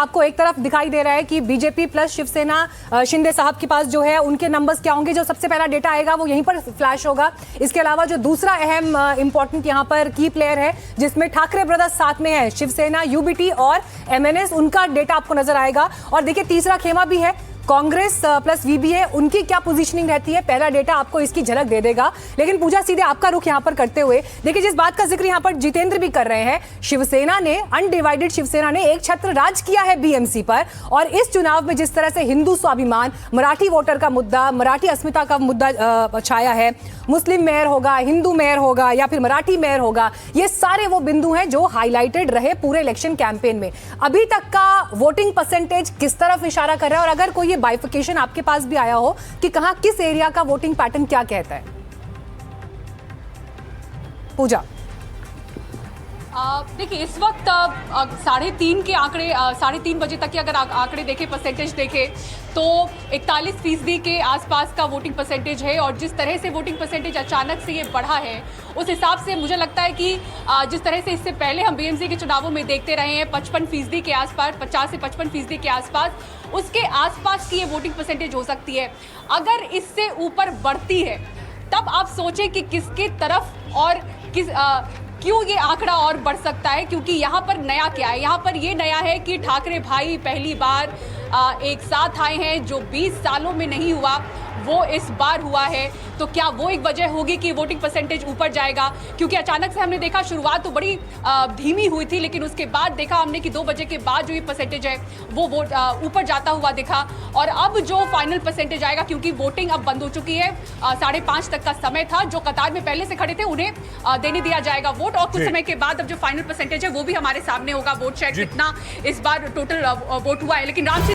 आपको एक तरफ दिखाई दे रहा है कि बीजेपी प्लस शिवसेना शिंदे साहब के पास जो है उनके नंबर्स क्या होंगे, जो सबसे पहला डेटा आएगा वो यहीं पर फ्लैश होगा। इसके अलावा जो दूसरा अहम इंपॉर्टेंट यहाँ पर की प्लेयर है जिसमें ठाकरे ब्रदर्स साथ में है, शिवसेना, यूबीटी और एमएनएस, उनका डेटा आपको नजर आएगा। और देखिए तीसरा खेमा भी है, कांग्रेस प्लस वीबीए, उनकी क्या पोजीशनिंग रहती है, पहला डेटा आपको इसकी झलक दे देगा। लेकिन पूजा सीधे आपका रुख यहां पर करते हुए देखिए, जिस बात का जिक्र यहां पर जितेंद्र भी कर रहे हैं, शिवसेना ने, अनडिवाइडेड शिवसेना ने एक छत्र राज किया है बीएमसी पर। और इस चुनाव में जिस तरह से हिंदू स्वाभिमान, मराठी वोटर का मुद्दा, मराठी अस्मिता का मुद्दा छाया है, मुस्लिम मेयर होगा, हिंदू मेयर होगा या फिर मराठी मेयर होगा, ये सारे वो बिंदु हैं जो हाईलाइटेड रहे पूरे इलेक्शन कैंपेन में। अभी तक का वोटिंग परसेंटेज किस तरफ इशारा कर रहा है, और अगर कोई ये बाइफिकेशन आपके पास भी आया हो कि कहां किस एरिया का वोटिंग पैटर्न क्या कहता है? पूजा, देखिए इस वक्त 3:30 के आंकड़े, 3:30 बजे तक के अगर आंकड़े देखें, परसेंटेज देखें तो 41% के आसपास का वोटिंग परसेंटेज है। और जिस तरह से वोटिंग परसेंटेज अचानक से ये बढ़ा है, उस हिसाब से मुझे लगता है कि जिस तरह से इससे पहले हम बीएमसी के चुनावों में देखते रहे हैं 55% के आसपास, 50 से 55% के आसपास, उसके आसपास की ये वोटिंग परसेंटेज हो सकती है। अगर इससे ऊपर बढ़ती है तब आप सोचें कि किसके तरफ और क्यों ये आंकड़ा और बढ़ सकता है, क्योंकि यहाँ पर नया क्या है, यहाँ पर ये नया है कि ठाकरे भाई पहली बार एक साथ आए हैं, जो 20 सालों में नहीं हुआ वो इस बार हुआ है। तो क्या वो एक वजह होगी कि वोटिंग परसेंटेज ऊपर जाएगा? क्योंकि अचानक से हमने देखा शुरुआत तो बड़ी धीमी हुई थी, लेकिन उसके बाद देखा हमने कि 2 बजे के बाद जो ये परसेंटेज है वो ऊपर जाता हुआ दिखा। और अब जो फाइनल परसेंटेज आएगा, क्योंकि वोटिंग अब बंद हो चुकी है, 5:30 तक का समय था, जो कतार में पहले से खड़े थे उन्हें देने दिया जाएगा वोट। और कुछ समय के बाद अब जो फाइनल परसेंटेज है वो भी हमारे सामने होगा, वोट शेयर कितना इस बार टोटल वोट हुआ है। लेकिन राम